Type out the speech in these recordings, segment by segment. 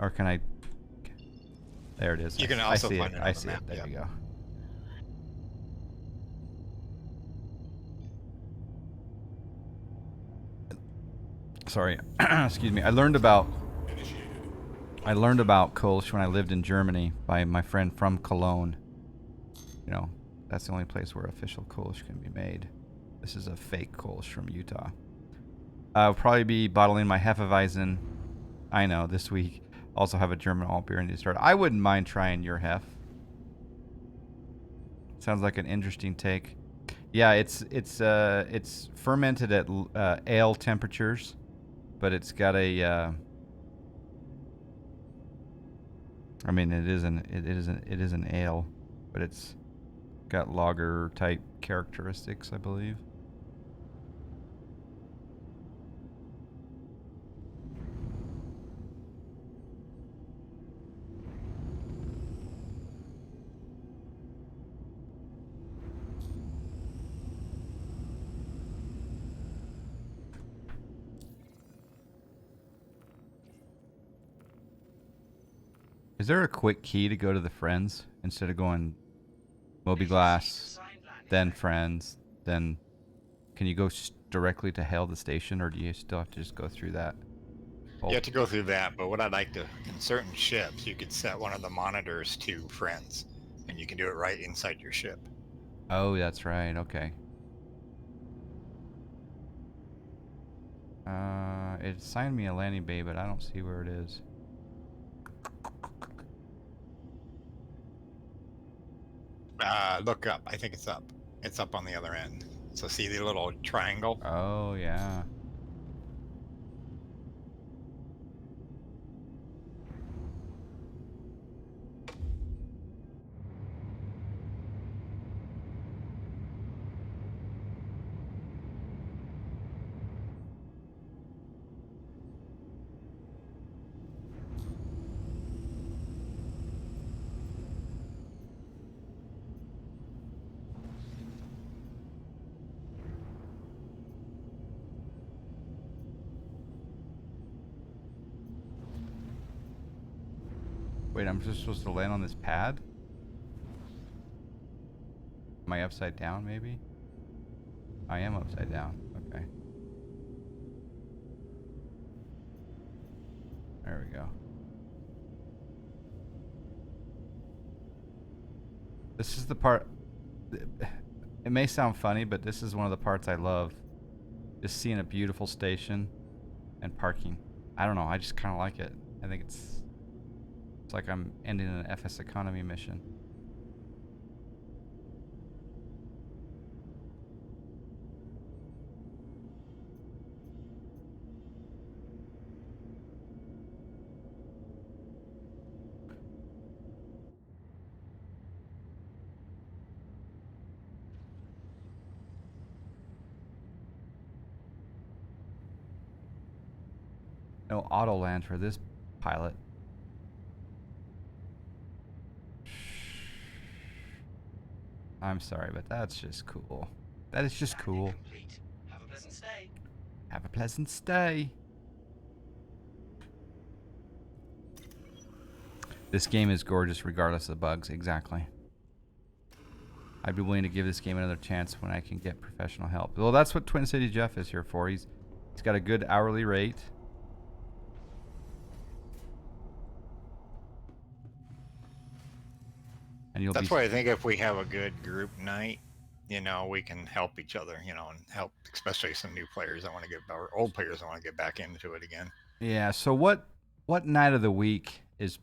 Or can I? There it is. You can I also see it. find it I on the see map. it. There Yeah. you go. Sorry. Excuse me. I learned about Kolsch when I lived in Germany by my friend from Cologne. You know, that's the only place where official Kolsch can be made. This is a fake Kolsch from Utah. I'll probably be bottling my Hefeweizen. I know, this week. Also have a German alt beer in the start. I wouldn't mind trying your Hef. Sounds like an interesting take. Yeah, it's fermented at ale temperatures, but it's got a. I mean, it is an ale, but it's got lager type characteristics, I believe. Is there a quick key to go to the friends instead of going Moby Glass, then friends, then can you go directly to hail the station, or do you still have to just go through that? You have to go through that, but what I'd like to, in certain ships, you could set one of the monitors to friends, and you can do it right inside your ship. Oh, that's right. Okay. It assigned me a landing bay, but I don't see where it is. Look up. I think it's up. It's up on the other end. So see the little triangle? Oh, yeah. Wait, I'm just supposed to land on this pad? Am I upside down, maybe? I am upside down. Okay. There we go. This is the part. It may sound funny, but this is one of the parts I love. Just seeing a beautiful station and parking. I don't know. I just kind of like it. I think it's like I'm ending an FS economy mission. No auto land for this pilot. I'm sorry, but that's just cool. That is just cool. Have a pleasant stay. Have a pleasant stay. This game is gorgeous regardless of bugs. Exactly. I'd be willing to give this game another chance when I can get professional help. Well, that's what Twin City Jeff is here for. He's got a good hourly rate. And you'll That's be why I think if we have a good group night, we can help each other, and help especially some new players that want to get, or old players that want to get back into it again. Yeah. So what night of the week is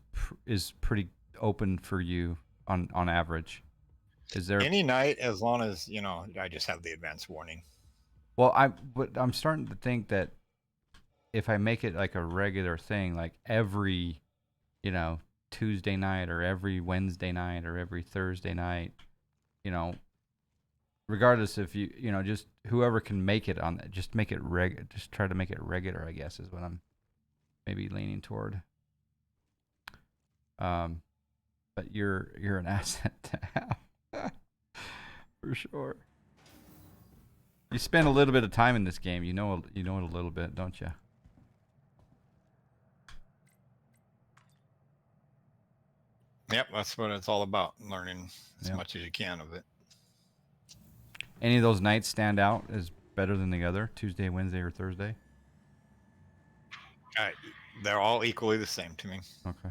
pretty open for you on average? Is there? Any night, as long as, I just have the advance warning. Well, I'm starting to think that if I make it like a regular thing, like every, you know, Tuesday night or every Wednesday night or every Thursday night, you know, regardless if just whoever can make it on that, just make it just try to make it regular, I guess is what I'm maybe leaning toward. But you're an asset to have. For sure. You spend a little bit of time in this game. You know it a little bit, don't you? Yep, that's what it's all about. Learning as Yep. much as you can of it. Any of those nights stand out as better than the other? Tuesday, Wednesday, or Thursday? I, they're all equally the same to me. Okay.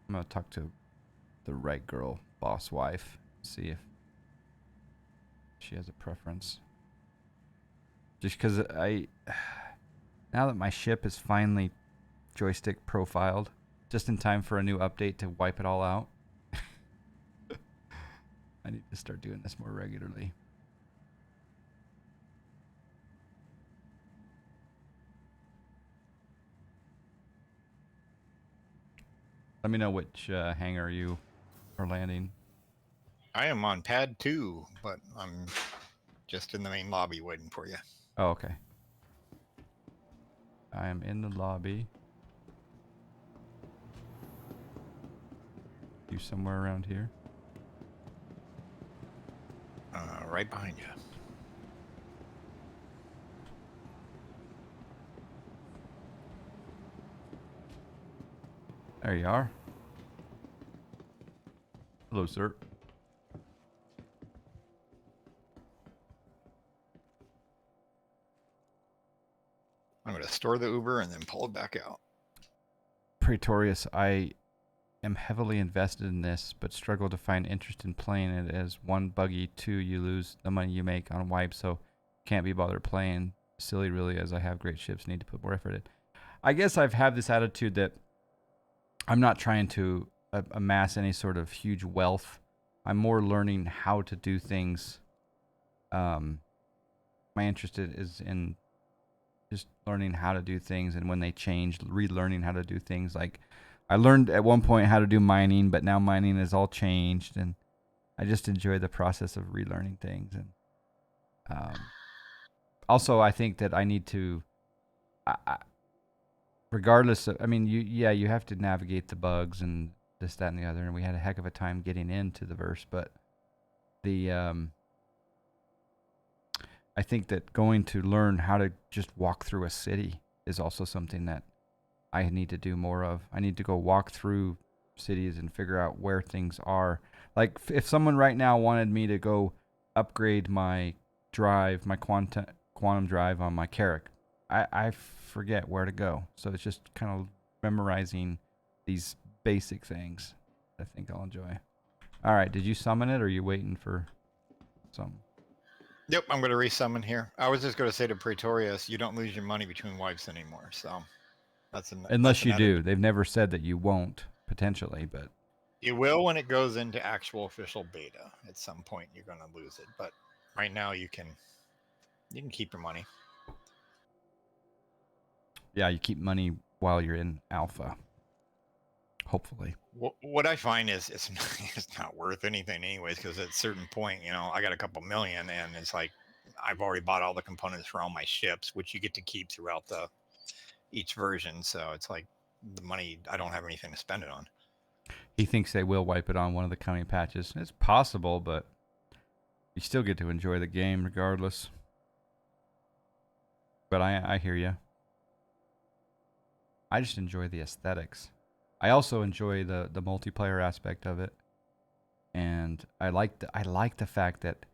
I'm gonna talk to the right girl, boss wife, see if she has a preference. Just because now that my ship is finally joystick profiled, just in time for a new update to wipe it all out, I need to start doing this more regularly. Let me know which hangar you are landing. I am on pad 2, but I'm just in the main lobby waiting for you. Oh, okay. I am in the lobby. You somewhere around here? Right behind you. There you are. Hello, sir. I'm going to store the Uber and then pull it back out. Praetorius, I am heavily invested in this, but struggle to find interest in playing it as one, buggy, two, you lose the money you make on wipe, so can't be bothered playing. Silly, really, as I have great ships, need to put more effort in. I guess I've had this attitude that I'm not trying to amass any sort of huge wealth. I'm more learning how to do things. My interest is in just learning how to do things, and when they change, relearning how to do things. Like, I learned at one point how to do mining, but now mining has all changed, and I just enjoy the process of relearning things. And also, I think that I need to, regardless of, I mean, you have to navigate the bugs and this, that, and the other, and we had a heck of a time getting into the verse, but I think that going to learn how to just walk through a city is also something that I need to do more of. I need to go walk through cities and figure out where things are. Like, if someone right now wanted me to go upgrade my drive, my quantum drive on my Carrack, I forget where to go. So it's just kind of memorizing these basic things I think I'll enjoy. All right, did you summon it, or are you waiting for some? Yep, I'm going to resummon here. I was just going to say to Praetorius, you don't lose your money between wipes anymore. So Unless you do. They've never said that you won't, potentially, but you will when it goes into actual official beta. At some point, you're going to lose it. But right now, you can keep your money. yeah, you keep money while you're in alpha. Hopefully. What I find is it's not worth anything anyways, because at a certain point, I got a couple million, and it's like I've already bought all the components for all my ships, which you get to keep throughout each version. So it's like the money, I don't have anything to spend it on. He thinks they will wipe it on one of the coming patches. It's possible, but you still get to enjoy the game regardless. But I hear you. I just enjoy the aesthetics. I also enjoy the multiplayer aspect of it, and I like the fact that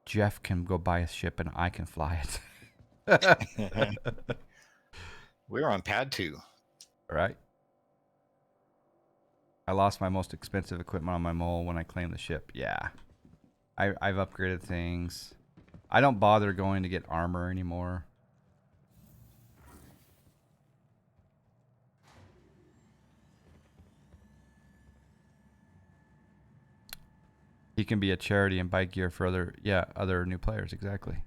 Jeff can go buy a ship and I can fly it. We're on pad 2. Right. I lost my most expensive equipment on my mole when I claimed the ship. Yeah. I've upgraded things. I don't bother going to get armor anymore. He can be a charity and buy gear for other new players. Exactly.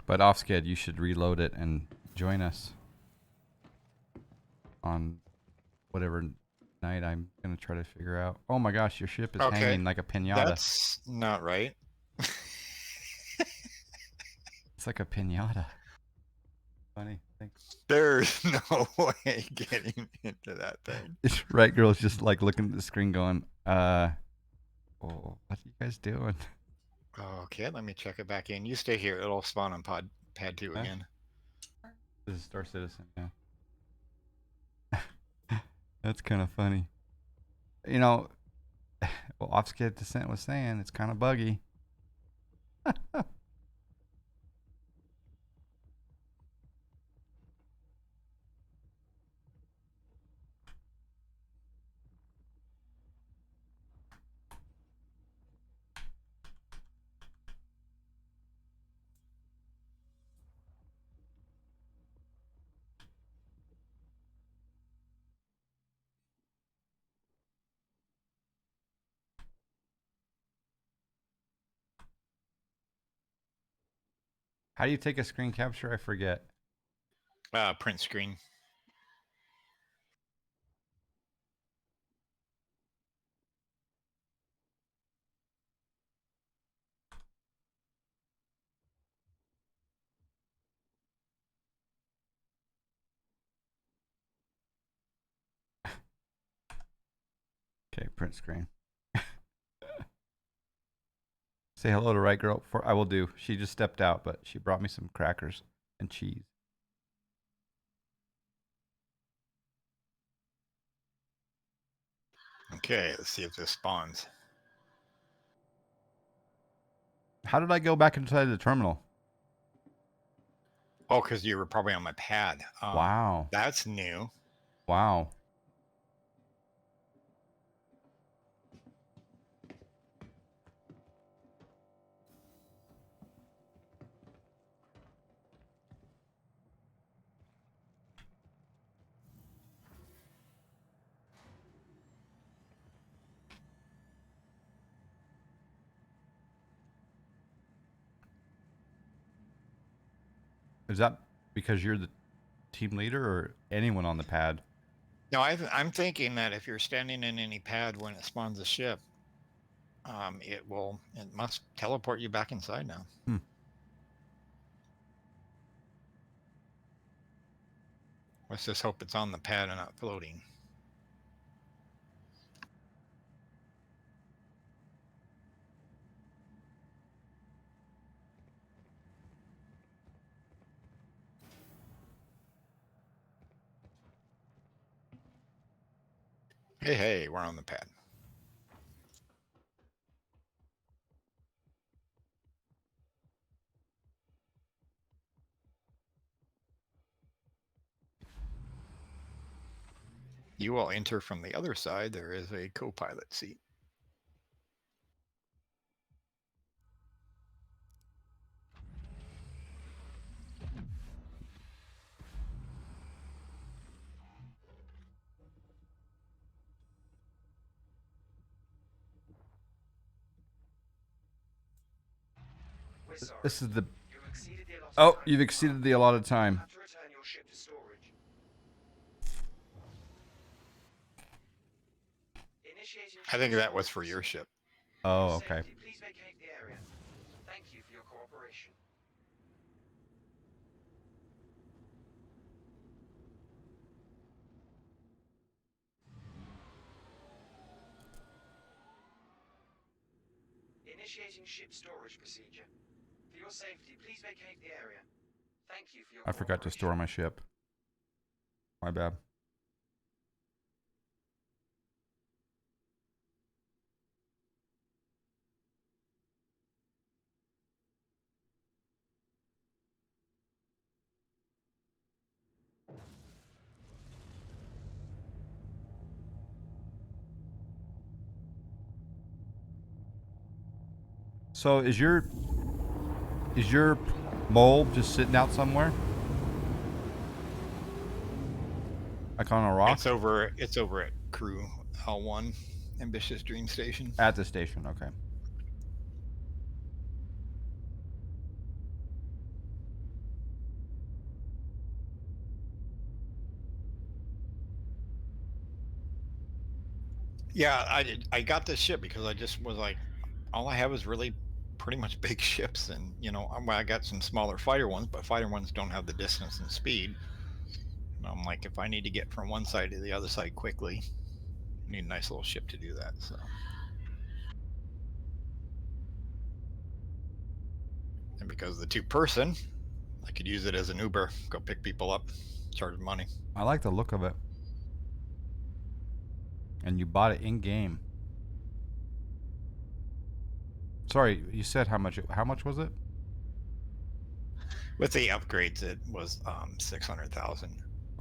But Offsked, you should reload it and join us on whatever tonight. I'm gonna try to figure out. Oh my gosh, your ship is Okay, hanging like a pinata. that's not right. It's like a pinata. Funny. Thanks. There's no way getting into that thing. It's right, girl's just like looking at the screen, going, oh, what are you guys doing? Okay, let me check it back in. You stay here. It'll spawn on pad 2 Huh? again. This is Star Citizen, yeah. That's kind of funny. You know, well, Offskid Descent was saying it's kind of buggy. How do you take a screen capture? I forget. Print screen. Okay, print screen. Say hello to Right Girl. I will do. She just stepped out, but she brought me some crackers and cheese. Okay, let's see if this spawns. How did I go back inside the terminal? Oh, because you were probably on my pad. Wow. That's new. Wow. Is that because you're the team leader or anyone on the pad? No, I'm thinking that if you're standing in any pad when it spawns a ship, it must teleport you back inside now. Hmm. Let's just hope it's on the pad and not floating. Hey, we're on the pad. You will enter from the other side. There is a co-pilot seat. We're sorry. This is the. You've exceeded the allotted Oh, time. you've exceeded the allotted time. Have to return your ship to storage. Initiating I think ship that was for storage your procedure. ship. Oh, For okay. safety, please vacate the area. Thank you for your cooperation. Initiating ship storage procedure. For your safety, please vacate the area. Thank you for your I forgot to store my ship. My bad. So is your mole just sitting out somewhere? Like on a rock? It's over at Crew L1, Ambitious Dream Station. At the station, okay. Yeah, I got this ship because I just was like, all I have is really pretty much big ships, and I got some smaller fighter ones, but fighter ones don't have the distance and speed. And I'm like, if I need to get from one side to the other side quickly, I need a nice little ship to do that. So, and because the two person, I could use it as an Uber, go pick people up, charge money. I like the look of it. And you bought it in game. Sorry, you said how much? How much was it? With the upgrades, it was 600,000.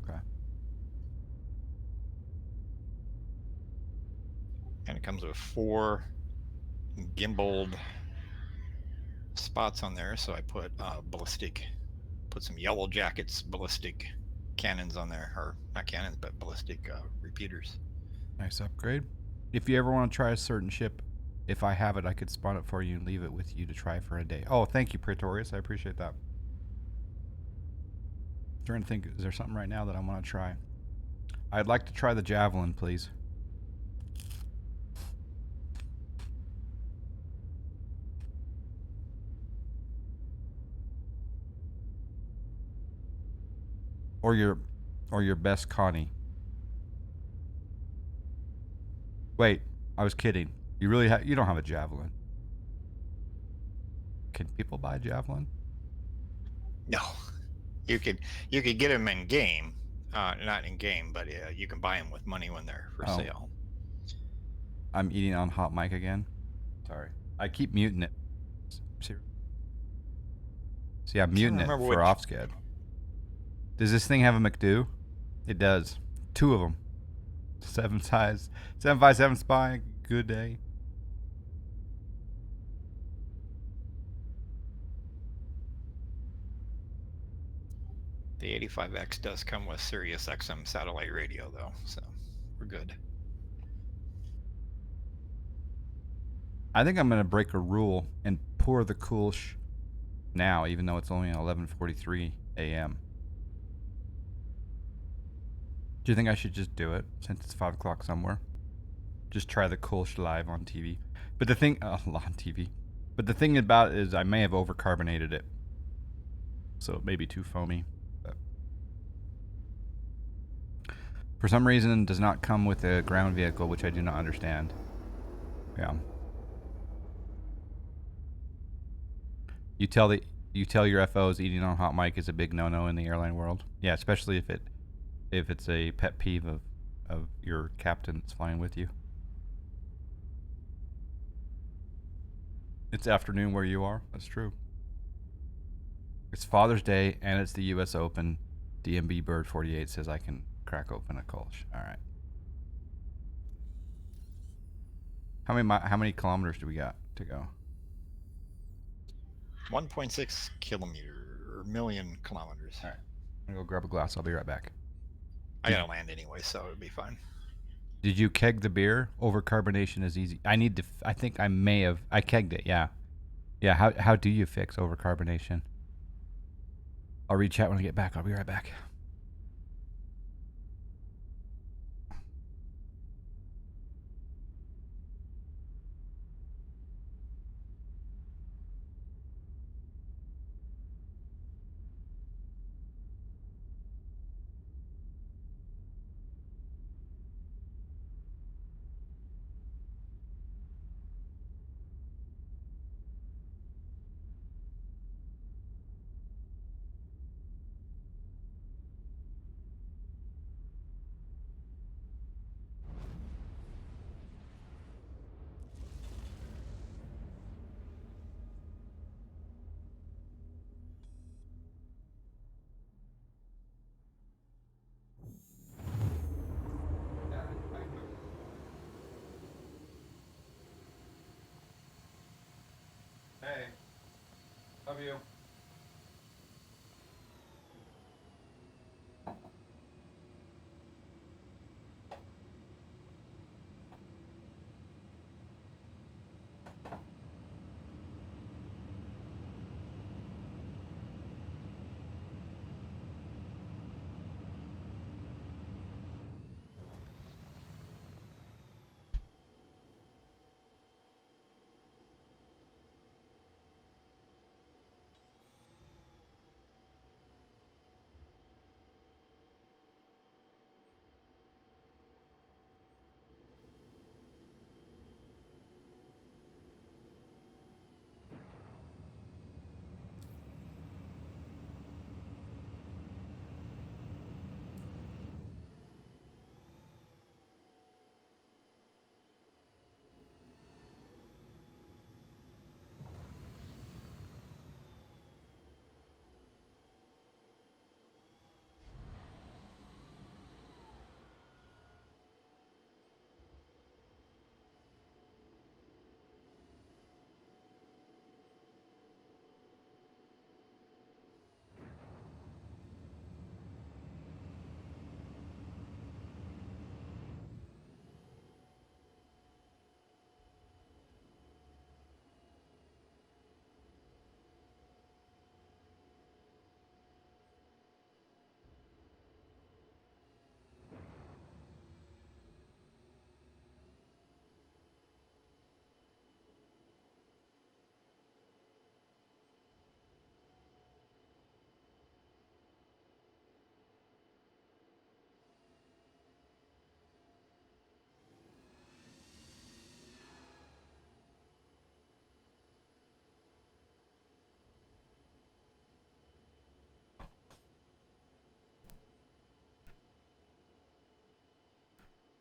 Okay. And it comes with 4 gimbaled spots on there. So I put put some yellow jackets ballistic cannons on there, or not cannons, but ballistic repeaters. Nice upgrade. If you ever want to try a certain ship, if I have it, I could spawn it for you and leave it with you to try for a day. Oh, thank you, Praetorius. I appreciate that. Trying to think, is there something right now that I want to try? I'd like to try the Javelin, please. Or your best Connie. Wait, I was kidding. You don't have a Javelin. Can people buy Javelin? No, you could get them in game, not in game, but you can buy them with money when they're for sale. I'm eating on hot mic again. Sorry, I keep muting it. See, I'm muting it for Offsked. Does this thing have a McDo? It does. 2 of them. 7 size. 757 spy. Good day. The 85X does come with Sirius XM satellite radio, though, so we're good. I think I'm going to break a rule and pour the Kulsh now, even though it's only 11:43 a.m. Do you think I should just do it since it's 5 o'clock somewhere? Just try the Kulsh live on TV. But the thing, on TV. But the thing about it is I may have overcarbonated it. So it may be too foamy. But for some reason, it does not come with a ground vehicle, which I do not understand. Yeah. You tell your FOs eating on hot mic is a big no-no in the airline world. Yeah, especially if it's a pet peeve of your captain that's flying with you. It's afternoon where you are. That's true. It's Father's Day and it's the U.S. Open. DMB Bird 48 says I can crack open a Kolsch. All right. How many kilometers do we got to go? 1.6 million kilometers. All right. I'm gonna go grab a glass. I'll be right back. I gotta land anyway, so it'll be fine. Did you keg the beer? Overcarbonation is easy. I think I may have. I kegged it. Yeah. Yeah. How do you fix overcarbonation? I'll read chat when I get back. I'll be right back. Hey, love you.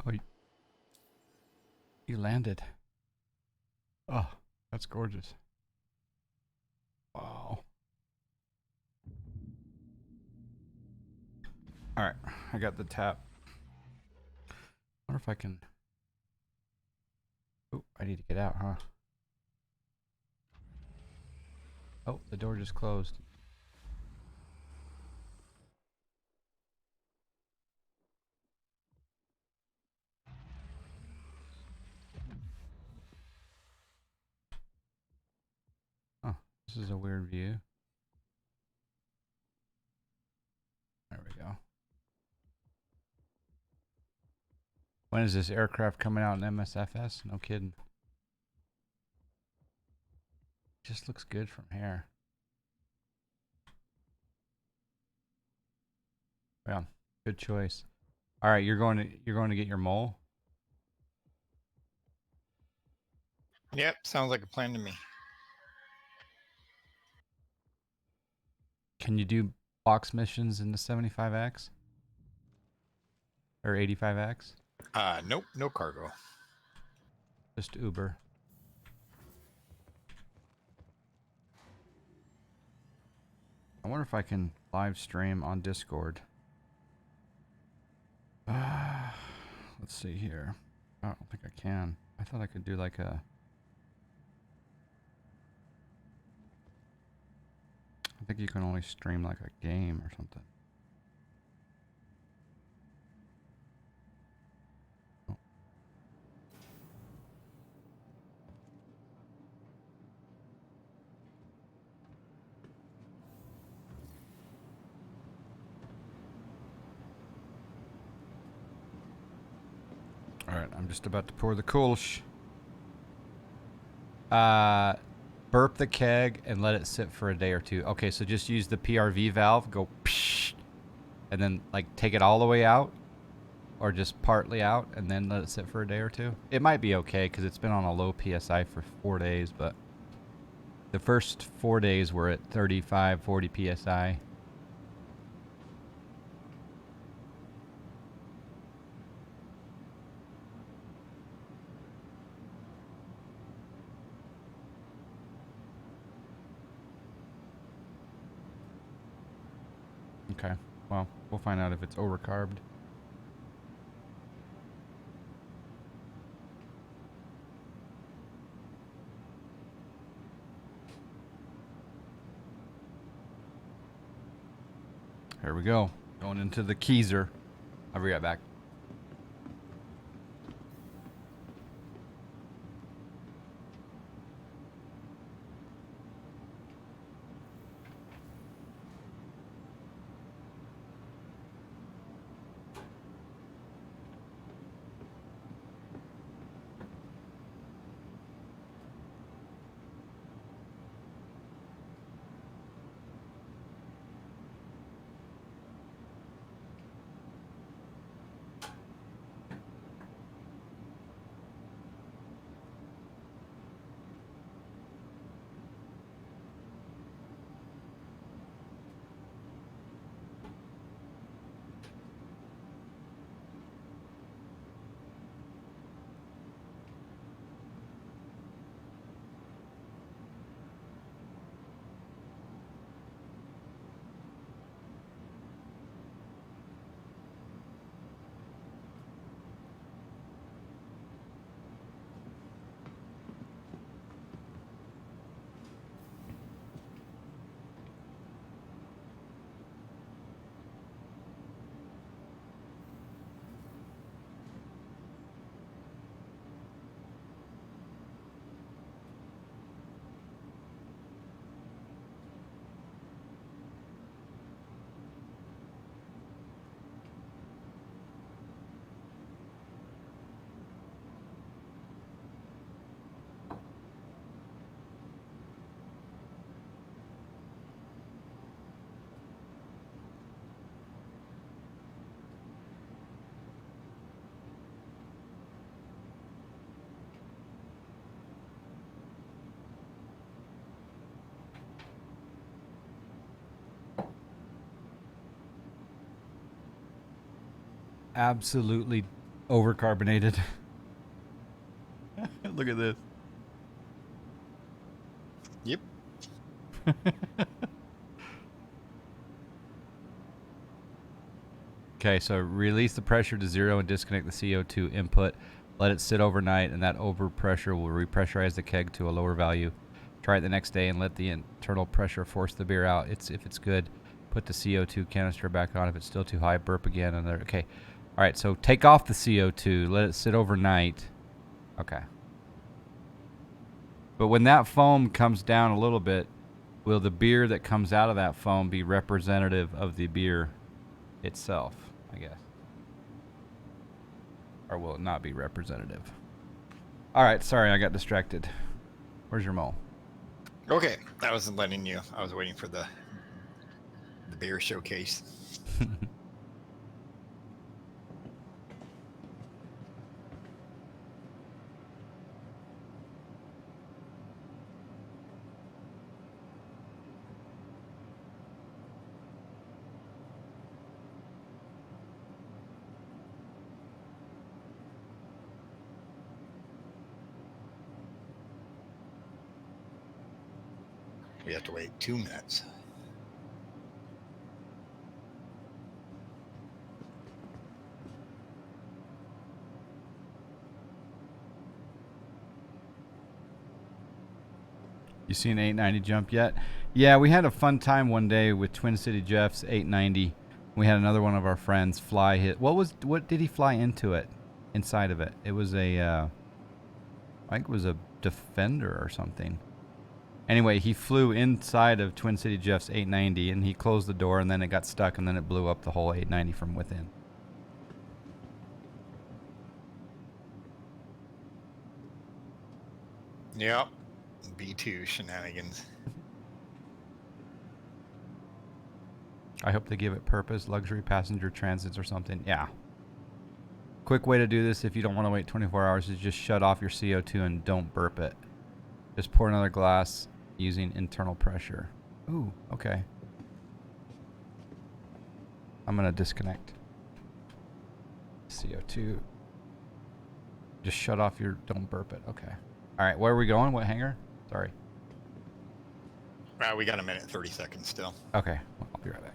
Oh, you landed. Oh, that's gorgeous. Wow. All right, I got the tap. Wonder if I can. Oh, I need to get out, huh? Oh, the door just closed. Oh, this is a weird view. There we go. When is this aircraft coming out in MSFS? No kidding. Just looks good from here. Yeah, good choice. All right, you're going to get your mole. Yep, sounds like a plan to me. Can you do box missions in the 75X or 85X? Nope, no cargo. Just Uber. I wonder if I can live stream on Discord. Let's see here. I don't think I can. I thought I could do like a. I think you can only stream like a game or something. Oh. All right, I'm just about to pour the Kolsch. Burp the keg and let it sit for a day or two. Okay, so just use the PRV valve, go psh, and then like take it all the way out, or just partly out, and then let it sit for a day or two. It might be okay because it's been on a low PSI for 4 days, but the first 4 days were at 35, 40 PSI. Okay, well, we'll find out if it's overcarbed. Here we go. Going into the Keyser. I'll be right back. Absolutely Overcarbonated. Look at this. Yep. Okay, so release the pressure to 0 and disconnect the CO2 input. Let it sit overnight, and that overpressure will repressurize the keg to a lower value. Try it the next day and let the internal pressure force the beer out. If it's good, put the CO2 canister back on. If it's still too high, burp again. And okay. All right, so take off the CO2. Let it sit overnight. Okay. But when that foam comes down a little bit, will the beer that comes out of that foam be representative of the beer itself, I guess? Or will it not be representative? All right, sorry, I got distracted. Where's your mole? Okay, I wasn't letting you. I was waiting for the beer showcase. We have to wait 2 minutes. You seen 890 jump yet? Yeah, we had a fun time one day with Twin City Jeff's 890. We had another one of our friends fly hit. What did he fly into it? Inside of it, it was I think it was a Defender or something. Anyway, he flew inside of Twin City Jeff's 890, and he closed the door, and then it got stuck, and then it blew up the whole 890 from within. Yep. B2 shenanigans. I hope they give it purpose, luxury passenger transits or something. Yeah. Quick way to do this if you don't want to wait 24 hours is just shut off your CO2 and don't burp it. Just pour another glass using internal pressure. Ooh, okay. I'm going to disconnect. CO2. Just shut off your, don't burp it. Okay. All right, where are we going? What hangar? Sorry. We got a minute 30 seconds still. Okay, I'll be right back.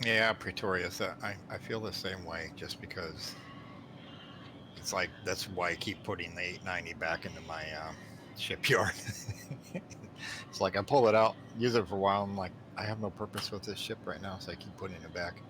Yeah, Pretorius. I feel the same way just because it's like that's why I keep putting the 890 back into my shipyard. It's like I pull it out, use it for a while. I'm like, I have no purpose with this ship right now, so I keep putting it back.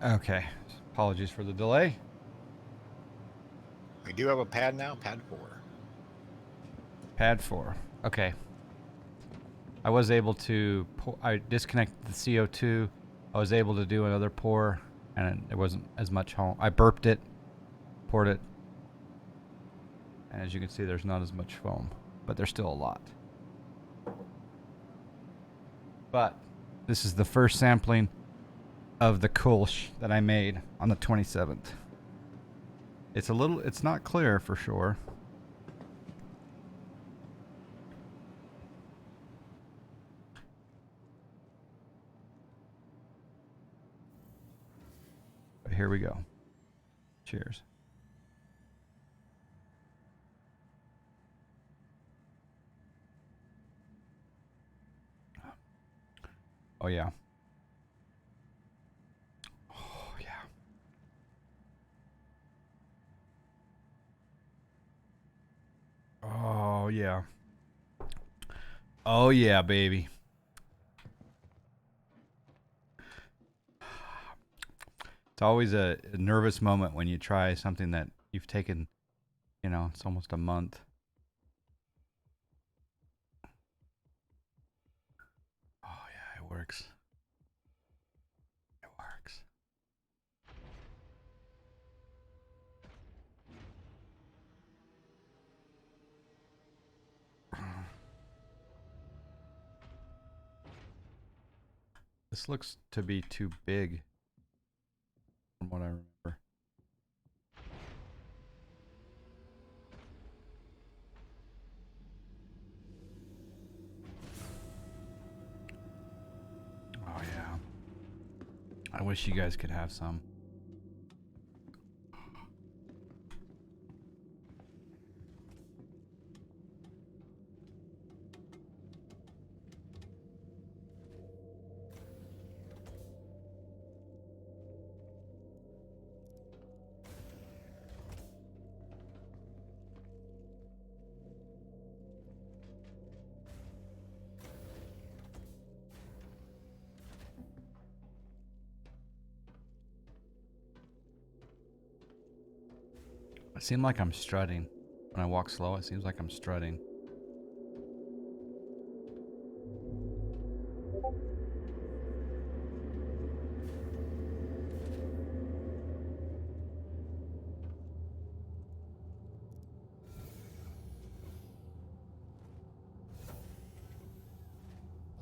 Okay. Apologies for the delay. We do have a pad now, pad 4. Pad 4. Okay. I was able to pour, I disconnected the CO2. I was able to do another pour, and there wasn't as much home. I burped it, poured it, and as you can see, there's not as much foam, but there's still a lot. But this is the first sampling of the Kolsch that I made on the 27th. It's not clear for sure. But here we go. Cheers. Oh yeah. Oh yeah. Oh yeah. Oh yeah, baby. It's always a nervous moment when you try something that you've taken, it's almost a month. Oh yeah, it works. It works. This looks to be too big from what I remember. Oh yeah. I wish you guys could have some. It seems like I'm strutting. When I walk slow, it seems like I'm strutting.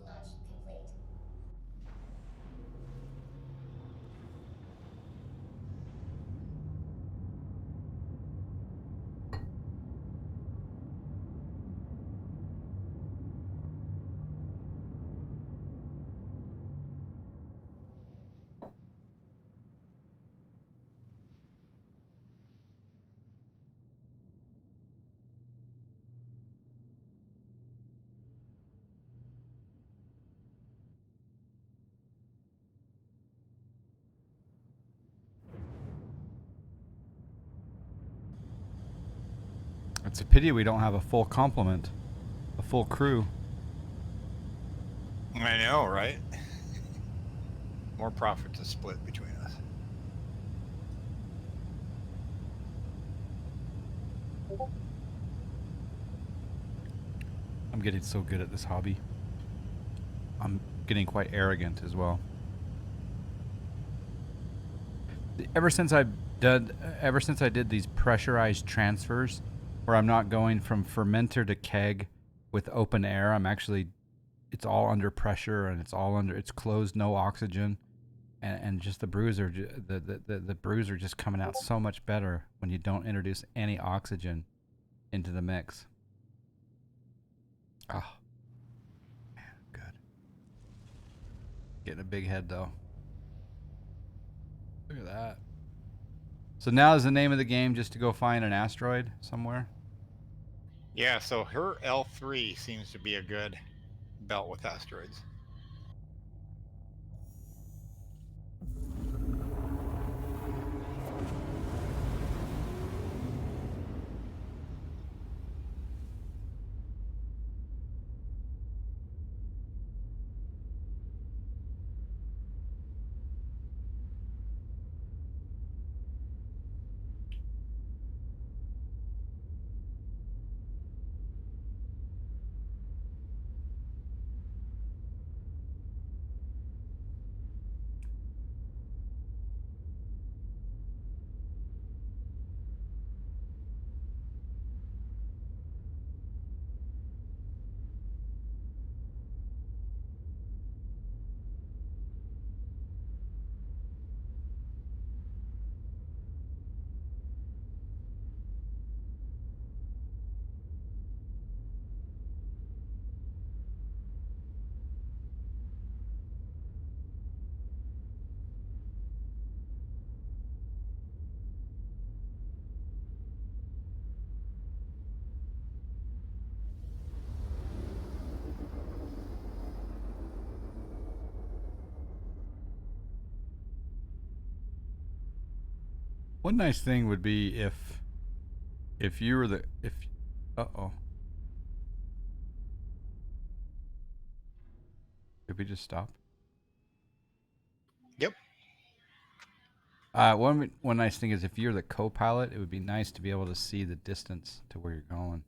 Launch complete. It's a pity we don't have a full complement, a full crew. I know, right? More profit to split between us. I'm getting so good at this hobby. I'm getting quite arrogant as well. Ever since I did these pressurized transfers, where I'm not going from fermenter to keg with open air, it's all under pressure and it's closed, no oxygen, and just the brews are the brews are just coming out so much better when you don't introduce any oxygen into the mix. Oh, man, good. Getting a big head though. Look at that. So now is the name of the game just to go find an asteroid somewhere? Yeah, so her L3 seems to be a good belt with asteroids. One nice thing would be if you were the if uh-oh. Did we just stop? Yep. One nice thing is if you're the co-pilot, it would be nice to be able to see the distance to where you're going.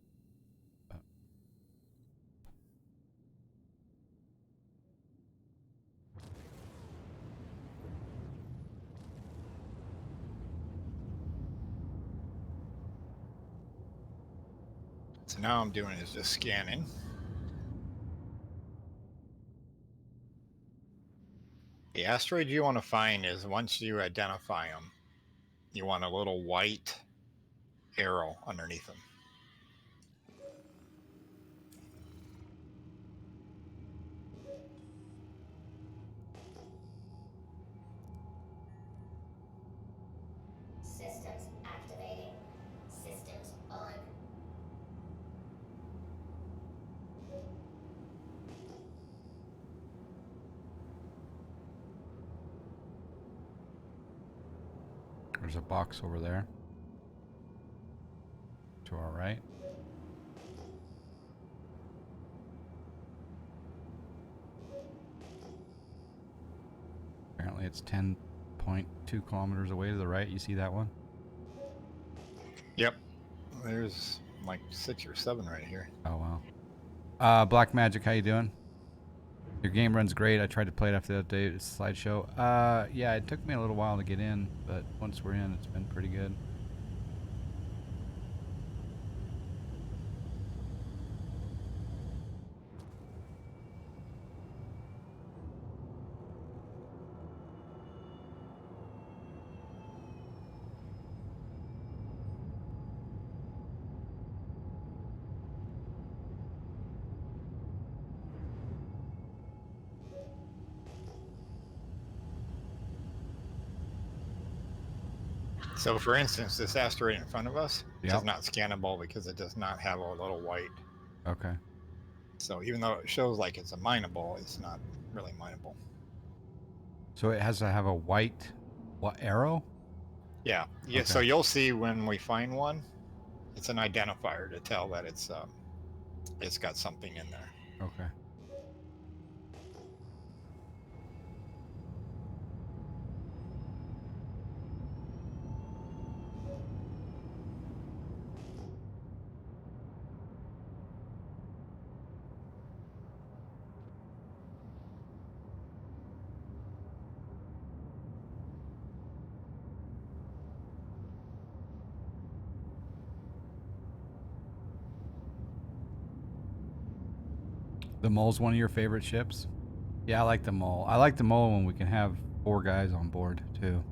So now I'm doing is just scanning. The asteroid you want to find is once you identify them, you want a little white arrow underneath them. Systems activating. Systems on. There's a box over there. To our right. Apparently it's 10.2 kilometers away to the right. You see that one? Yep. There's like 6 or 7 right here. Oh, wow. Black Magic, how you doing? Your game runs great. I tried to play it after the update. It's a slideshow. Yeah, it took me a little while to get in, but once we're in, it's been pretty good. So for instance, this asteroid in front of us Yep. is not scannable because it does not have a little white. Okay. So even though it shows like it's a mineable, it's not really mineable. So it has to have a white arrow? Yeah. Yeah. Okay. So you'll see when we find one, it's an identifier to tell that it's got something in there. Okay. The Mole's one of your favorite ships? Yeah, I like the Mole. I like the Mole when we can have 4 guys on board, too.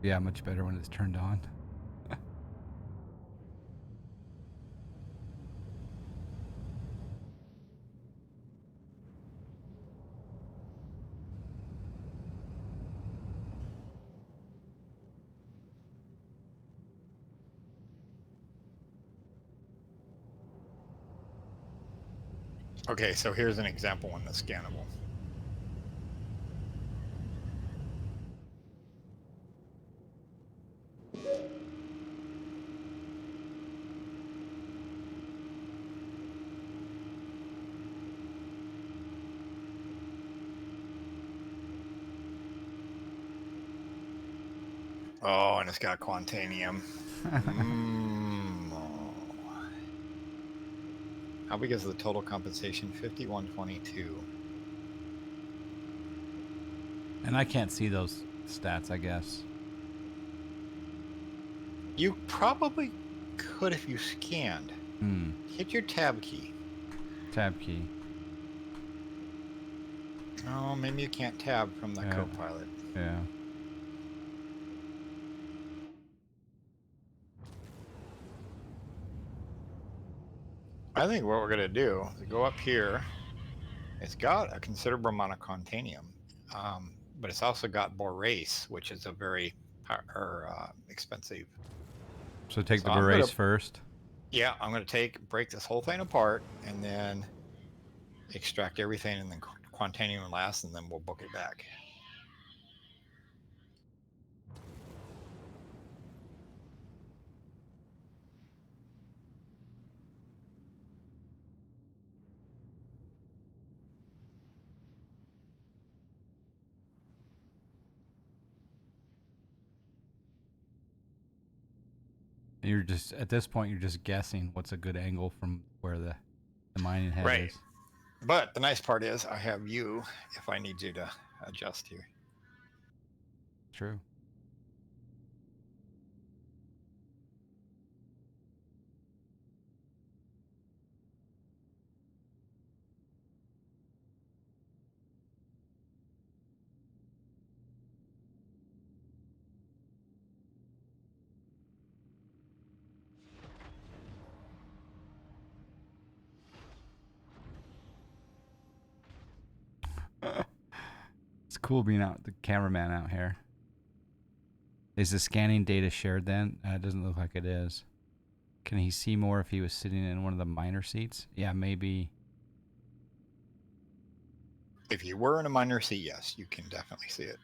Yeah, much better when it's turned on. Okay, so here's an example one that's scannable. Oh, and it's got quantanium. How big is the total compensation? 5122. And I can't see those stats, I guess. You probably could if you scanned. Hmm. Hit your tab key. Tab key. Oh, maybe you can't tab from the Yeah. co-pilot. Yeah. I think what we're gonna do is go up here. It's got a considerable amount of quantanium, but it's also got borace, which is a very expensive. So take So the I'm Berace gonna- first. Yeah, I'm gonna break this whole thing apart, and then extract everything and then quantanium last, and then we'll book it back. You're just at this point. You're just guessing what's a good angle from where the mining head Right. is. But the nice part is I have you if I need you to adjust here. True. It's cool being out the cameraman out here. Is the scanning data shared then? It doesn't look like it is. Can he see more if he was sitting in one of the miner seats? Yeah, maybe. If you were in a miner seat, yes, you can definitely see it.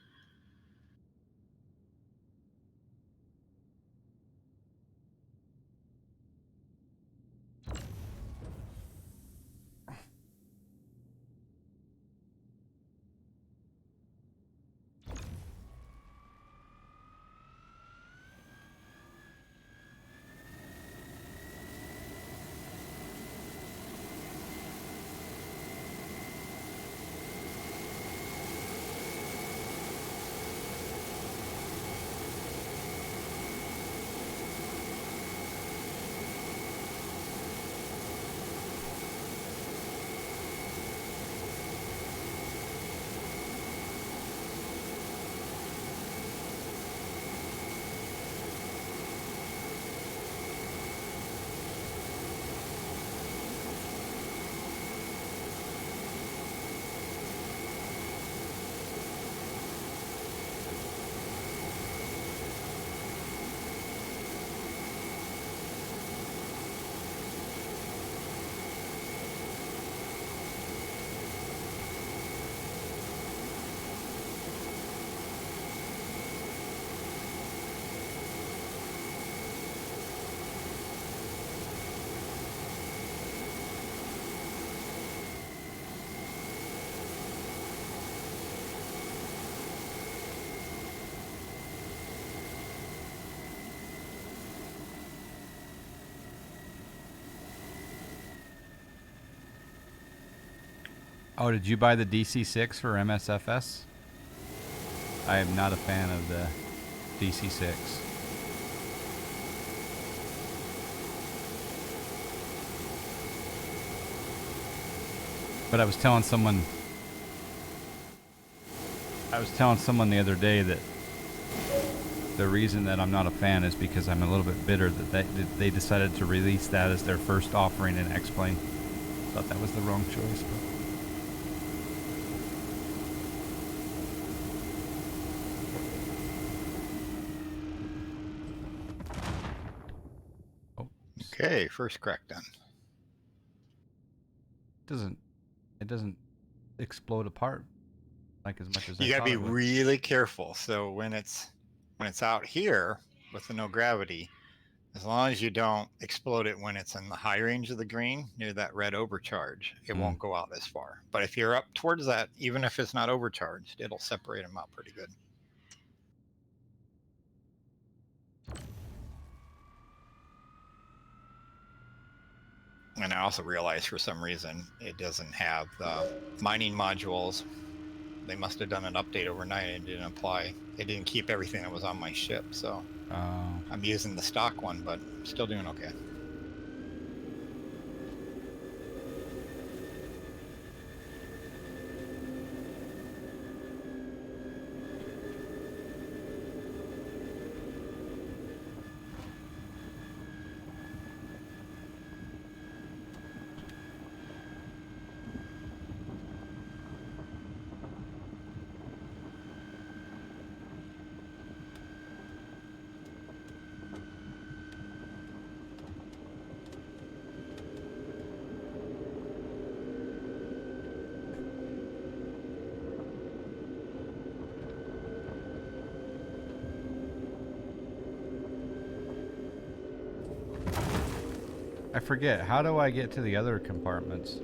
Oh, did you buy the DC6 for MSFS? I am not a fan of the DC6. But I was telling someone the other day that the reason that I'm not a fan is because I'm a little bit bitter that they decided to release that as their first offering in X-Plane. Thought that was the wrong choice. But Okay, first crack done. it doesn't explode apart like as much as You I gotta thought be it would. really careful. So when it's out here with the no gravity, as long as you don't explode it when it's in the high range of the green near that red overcharge, it won't go out as far. But if you're up towards that, even if it's not overcharged, it'll separate them out pretty good. And I also realized for some reason it doesn't have the mining modules. They must have done an update overnight and it didn't apply. It didn't keep everything that was on my ship, so I'm using the stock one, but still doing okay. I forget. How do I get to the other compartments?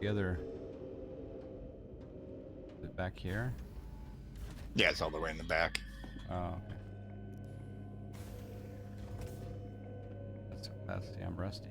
The other... Is it back here? Yeah, it's all the way in the back. Oh, okay. That's damn rusty.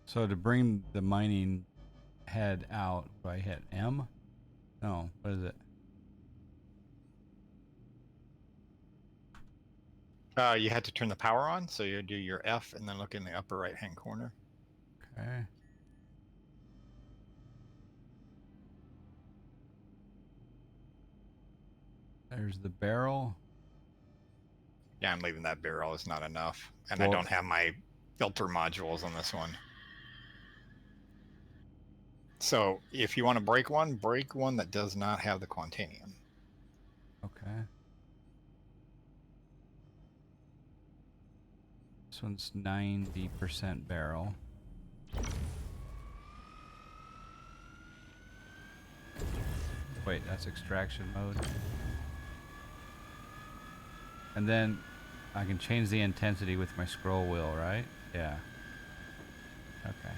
So to bring the mining head out, do I hit M? No, what is it? You had to turn the power on, so you do your F and then look in the upper right-hand corner. Okay. There's the barrel. Yeah, I'm leaving that barrel. It's not enough. And Well- I don't have my filter modules on this one. So if you want to break one that does not have the Quantanium. Okay. This one's 90% barrel. Wait, that's extraction mode. And then I can change the intensity with my scroll wheel, right? Yeah. Okay.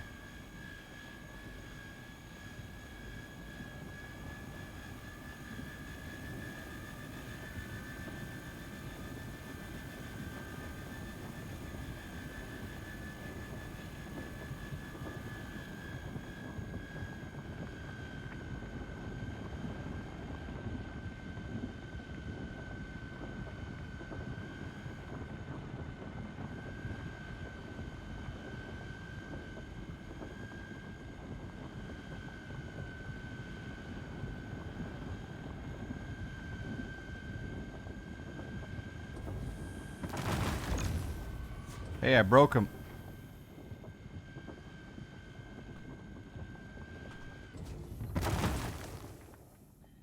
Hey, I broke him.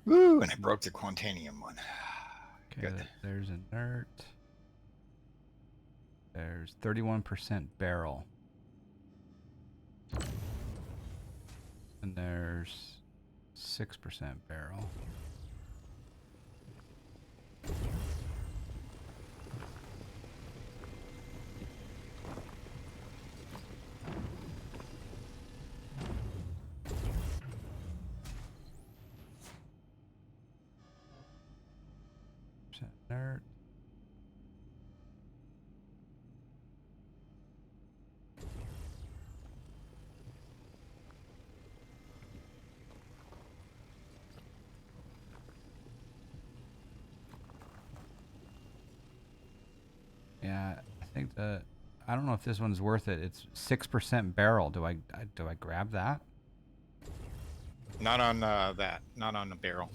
Woo! And I broke the Quantanium one. Okay, Good. there's inert. There's 31% barrel. And there's 6% barrel. Inert. Yeah, I think I don't know if this one's worth it. It's 6% barrel. Do I grab that? Not on that. Not on the barrel.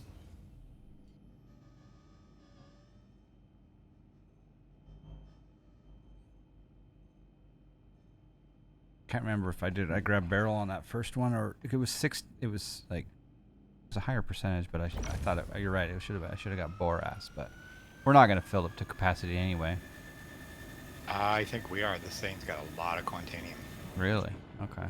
Can't remember if I did. I grabbed barrel on that first one, or it was 6. It was like it was a higher percentage, but I thought you're right. It should have. I should have got Boras, but we're not gonna fill up to capacity anyway. I think we are. This thing's got a lot of Quantanium. Really? Okay.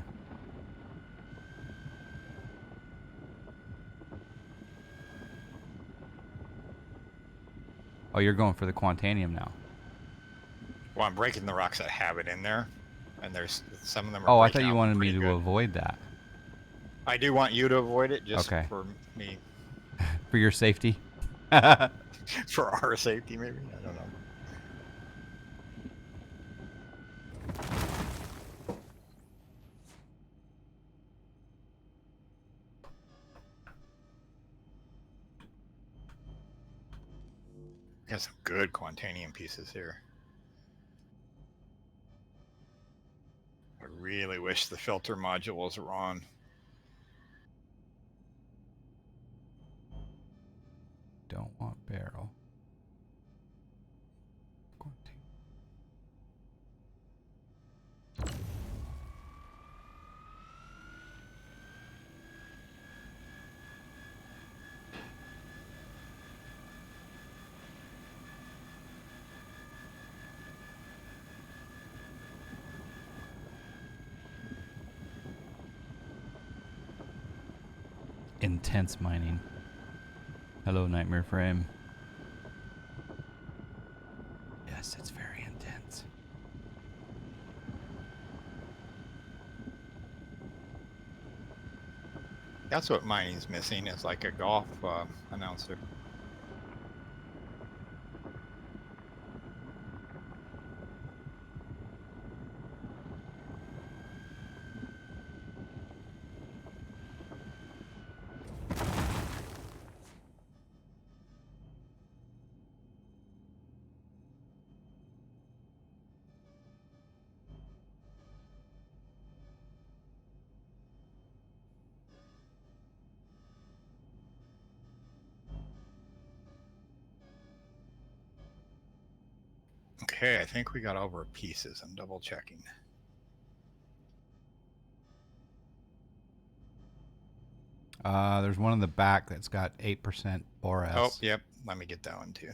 Oh, you're going for the Quantanium now. Well, I'm breaking the rocks that have it in there, and there's some of them are. Oh, I breaking thought you out wanted me pretty to good. avoid that. I do want you to avoid it, just Okay. for me, For your safety. for our safety, maybe. I don't know. Got some good quantanium pieces here. I really wish the filter modules were on. Don't want barrel. Intense mining. Hello, Nightmare Frame. Yes, it's very intense. That's what mining's missing, is like a golf announcer. Okay, I think we got over pieces. I'm double checking. There's one in the back that's got 8% ORS. Oh, yep. Let me get that one too.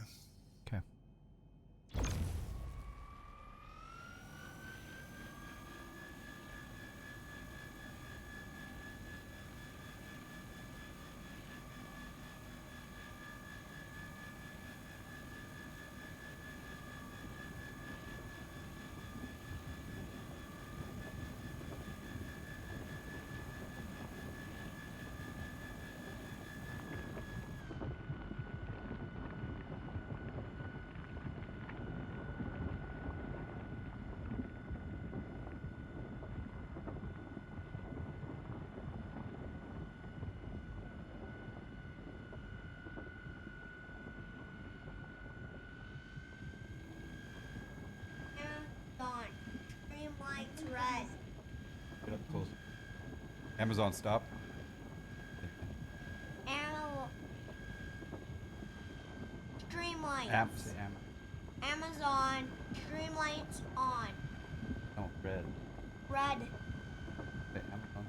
Okay. Red. Get up close. Amazon, stop. Streamlights. Say Amazon. Streamlights on. No, red. Red. Say Amazon.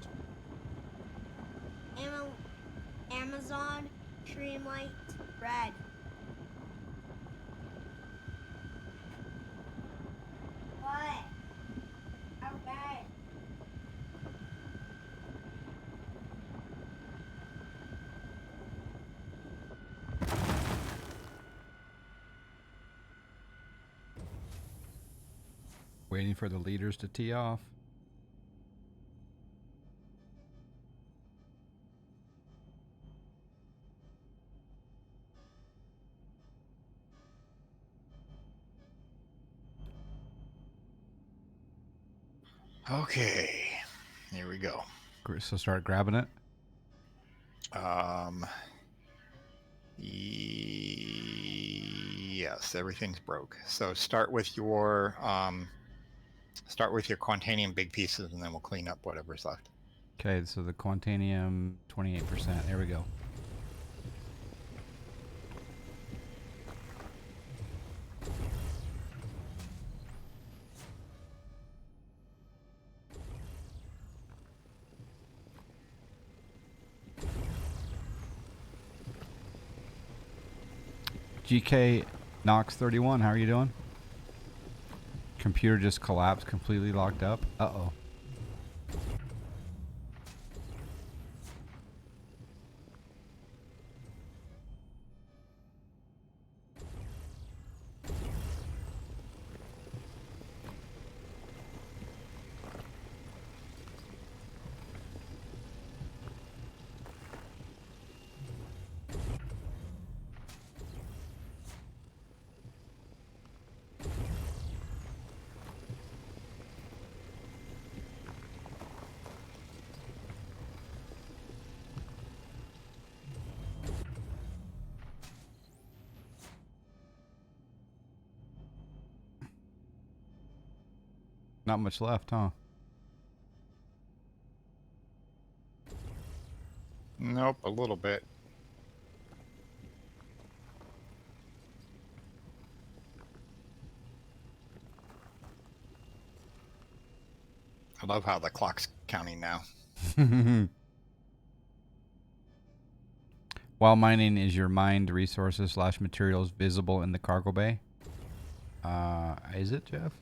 Amazon. Streamlights. Red. What? Okay. Waiting for the leaders to tee off. Okay, here we go. So start grabbing it. Yes, everything's broke. So start with your quantanium big pieces, and then we'll clean up whatever's left. Okay, so the quantanium 28%. There we go. GK Knox 31, how are you doing? Computer just collapsed, completely locked up. Uh-oh. Not much left, huh? Nope, a little bit. I love how the clock's counting now. While mining, is your mined resources / materials visible in the cargo bay? Is it, Jeff?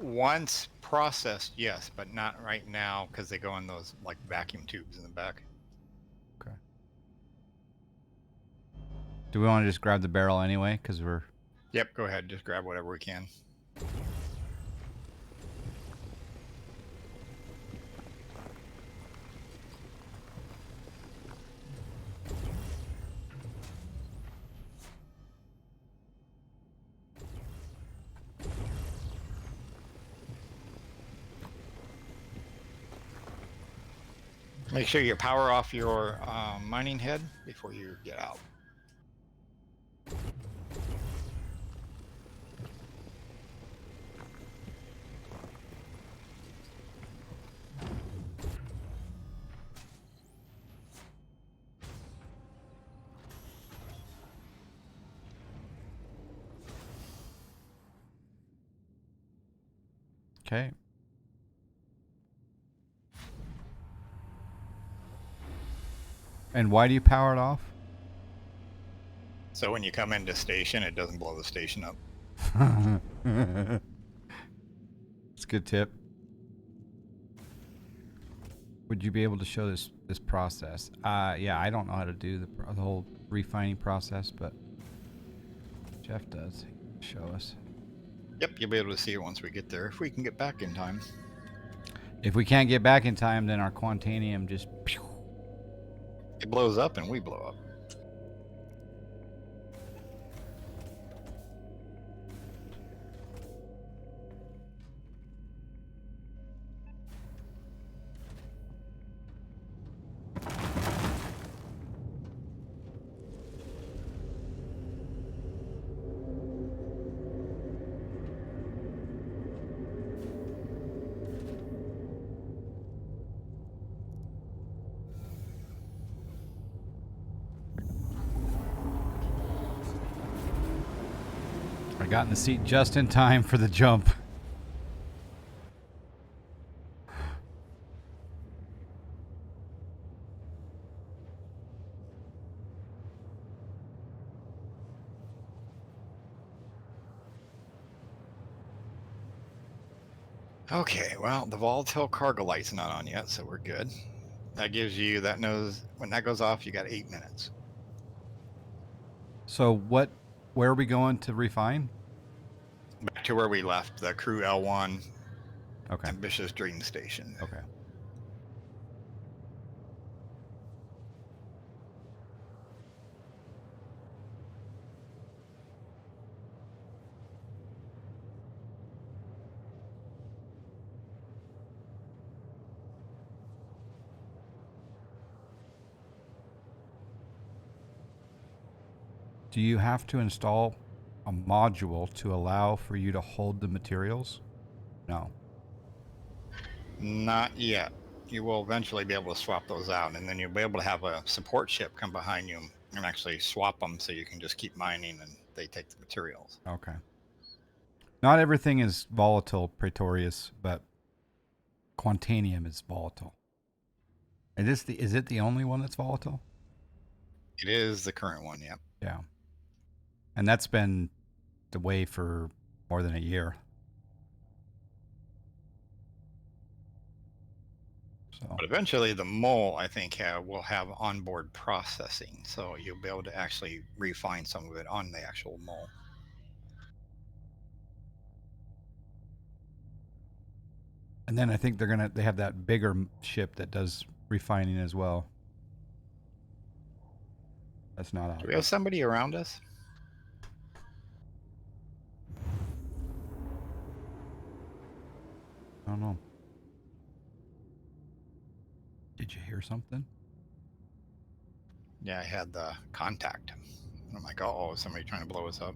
Once processed, yes, but not right now because they go in those like vacuum tubes in the back. Okay. Do we want to just grab the barrel anyway? Because we're... Yep, go ahead. Just grab whatever we can. Make sure you power off your mining head before you get out. Okay. And why do you power it off? So when you come into station, it doesn't blow the station up. It's a good tip. Would you be able to show this process? Yeah, I don't know how to do the whole refining process, but Jeff does. He can show us. Yep, you'll be able to see it once we get there, if we can get back in time. If we can't get back in time, then our Quantanium just... It blows up and we blow up. I got in the seat just in time for the jump. Okay, well, the volatile cargo light's not on yet, so we're good. That gives you, that knows, when that goes off, you got 8 minutes. So where are we going to refine? Back to where we left, the Crew L1 Okay. Ambitious Dream Station. Okay. Do you have to install a module to allow for you to hold the materials? No. Not yet. You will eventually be able to swap those out, and then you'll be able to have a support ship come behind you and actually swap them so you can just keep mining and they take the materials. Okay. Not everything is volatile, Praetorius, but Quantanium is volatile. Is it the only one that's volatile? It is the current one, yep. Yeah. And that's been the way for more than a year. So. But eventually the mole, I think, will have onboard processing, so you'll be able to actually refine some of it on the actual mole. And then I think they have that bigger ship that does refining as well. That's not out. Do we have somebody around us? I don't know. Did you hear something? Yeah, I had the contact. I'm like, oh, somebody trying to blow us up.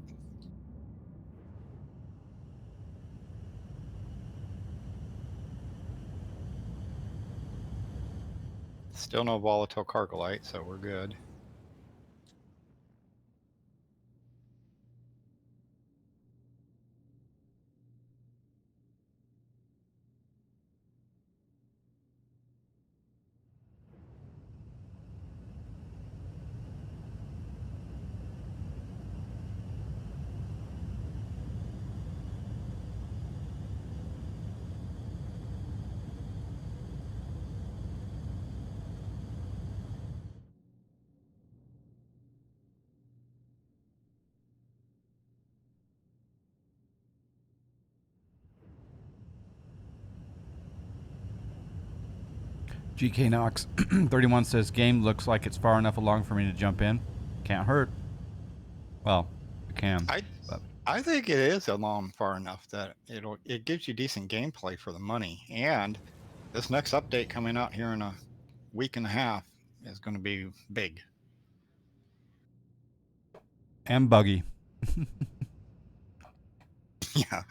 Still no volatile cargolite, so we're good. GK Knox 31 says game looks like it's far enough along for me to jump in. Can't hurt. Well, it can. But I think it is along far enough that it gives you decent gameplay for the money. And this next update coming out here in a week and a half is going to be big. and buggy. Yeah,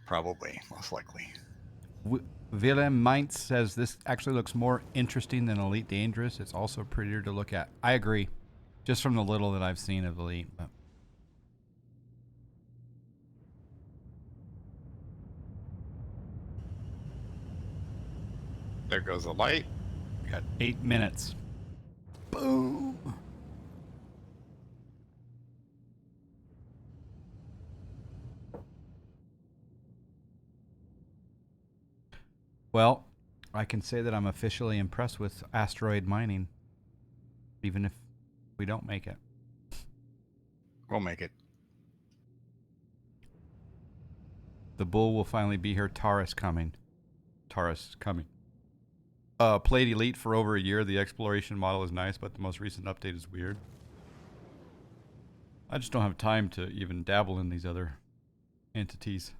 probably, most likely. Willem Meintz says this actually looks more interesting than Elite Dangerous. It's also prettier to look at. I agree, just from the little that I've seen of Elite. But There goes the light. we got 8 minutes. Boom. Well, I can say that I'm officially impressed with asteroid mining, even if we don't make it. We'll make it. The bull will finally be here. Taurus coming. Taurus coming. Played Elite for over a year. The exploration model is nice, but the most recent update is weird. I just don't have time to even dabble in these other entities.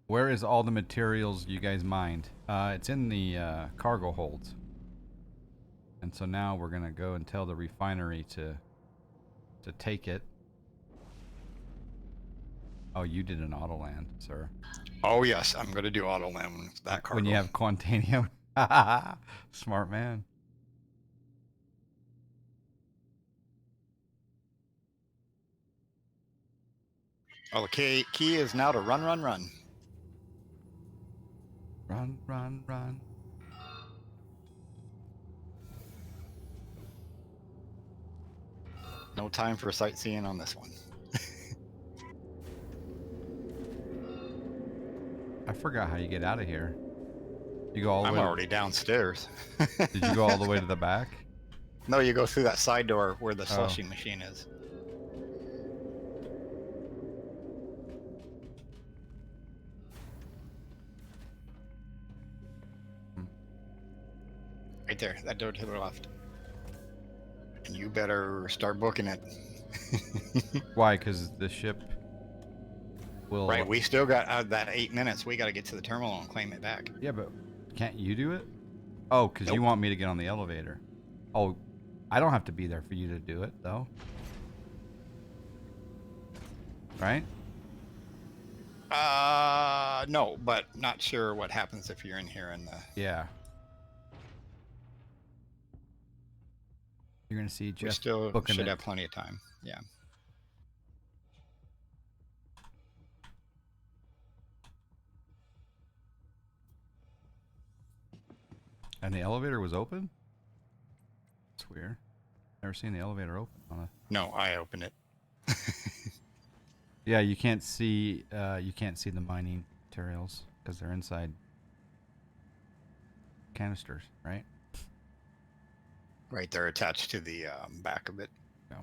Where is all the materials you guys mined? It's in the cargo holds. And so now we're going to go and tell the refinery to take it. Oh, you did an auto land, sir. Oh, yes, I'm going to do auto land with that cargo. When you have Quantanium. Smart man. Oh, the key is now to run, run, run. Run, run, run. No time for sightseeing on this one. I forgot how you get out of here. You go all the I'm way. already downstairs. Did you go all the way to the back? No, you go through that side door where the slushing machine is. Right there, that door to the left. And you better start booking it. Why? Because the ship will. Right, we still got that 8 minutes. We got to get to the terminal and claim it back. Yeah, but can't you do it? Oh, because you Nope. want me to get on the elevator. Oh, I don't have to be there for you to do it, though. Right? No, but not sure what happens if you're in here in the... Yeah. You're going to see We Jeff still booking should it. have plenty of time. Yeah. And the elevator was open? That's weird. Never seen the elevator open on a... No, I opened it. Yeah, you can't see the mining materials because they're inside canisters, right? Right, they're attached to the back of it. Yeah.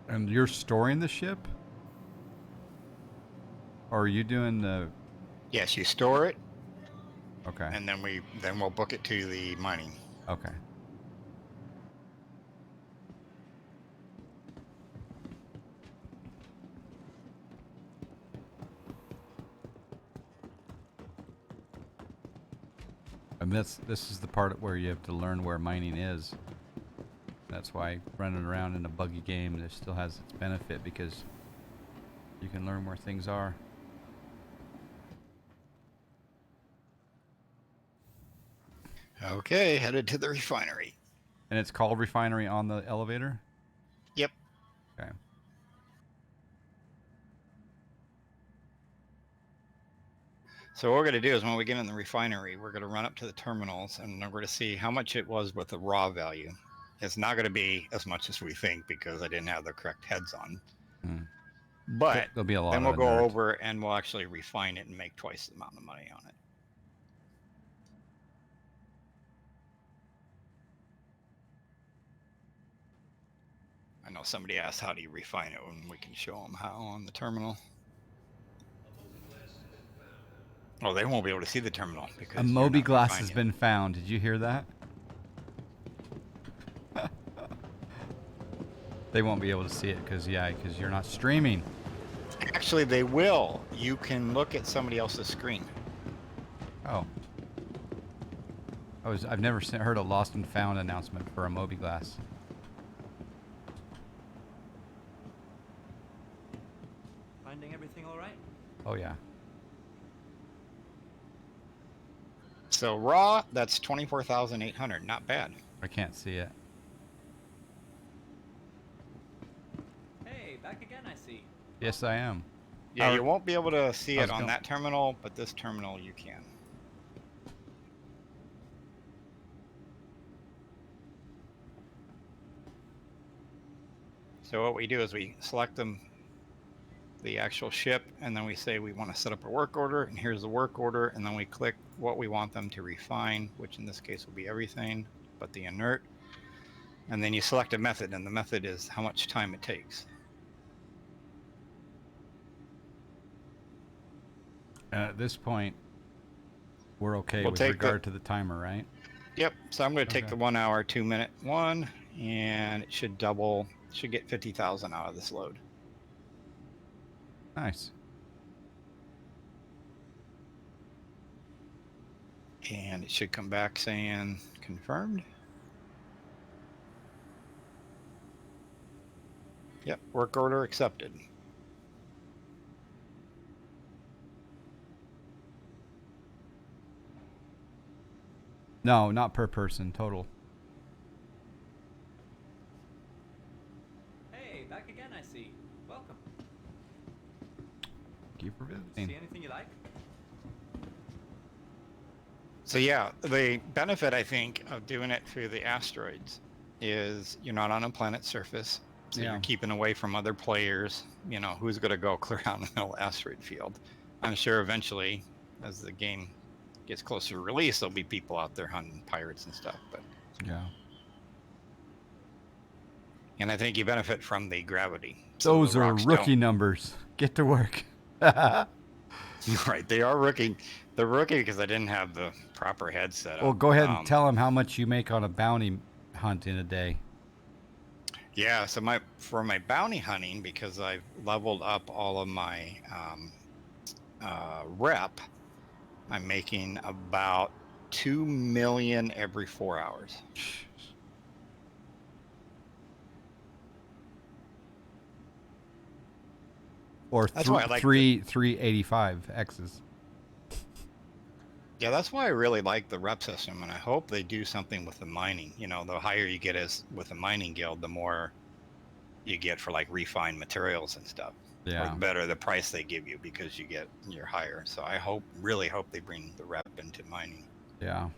And you're storing the ship? Or are you doing the... Yes, you store it, Okay. and then we'll book it to the mining. Okay. And this is the part where you have to learn where mining is. That's why running around in a buggy game there still has its benefit, because you can learn where things are. Okay, headed to the refinery. And it's called refinery on the elevator? Yep. Okay. So what we're going to do is when we get in the refinery, we're going to run up to the terminals and we're going to see how much it was with the raw value. It's not going to be as much as we think because I didn't have the correct heads on. Hmm. But There'll be a lot then of we'll go inert. over and we'll actually refine it and make twice the amount of money on it. I know somebody asked how do you refine it, and we can show them how on the terminal. Oh, they won't be able to see the terminal because A you're Moby not glass refining has it. been found. Did you hear that? They won't be able to see it because you're not streaming. Actually, they will. You can look at somebody else's screen. Oh. I've never heard a lost and found announcement for a Moby glass. Finding everything all right? Oh yeah. So raw, that's 24,800. Not bad. I can't see it. Hey, back again, I see. Yes, I am. Yeah, you won't be able to see I it was on going- that terminal, but this terminal you can. So what we do is we select the actual ship, and then we say we want to set up a work order, and here's the work order, and then we click what we want them to refine, which in this case will be everything but the inert. And then you select a method, and the method is how much time it takes. And at this point, we're okay We'll with take regard to the timer, right? Yep, so I'm going to take Okay. the 1 hour, 2 minute one, and it should double, should get 50,000 out of this load. Nice. And it should come back saying confirmed. Yep, work order accepted. No, not per person, total. Hey, back again, I see. Welcome. Thank you for See visiting. anything you like? So yeah, the benefit I think of doing it through the asteroids is you're not on a planet's surface, so Yeah. you're keeping away from other players. You know, who's going to go clear out in the middle asteroid field? I'm sure eventually, as the game gets closer to release, there'll be people out there hunting pirates and stuff. But Yeah. and I think you benefit from the gravity. Those the are rocks rookie numbers. Get to work. Right, they are rookie. They're rookie because I didn't have the proper head set up. Well, go ahead and tell them how much you make on a bounty hunt in a day. Yeah, so for my bounty hunting, because I've leveled up all of my rep, I'm making about 2 million every 4 hours. Or That's why I like 385 X's. Yeah, that's why I really like the rep system, and I hope they do something with the mining. You know, the higher you get as with the mining guild, the more you get for like refined materials and stuff. Or Yeah. the better the price they give you because you're higher. So I really hope they bring the rep into mining. Yeah.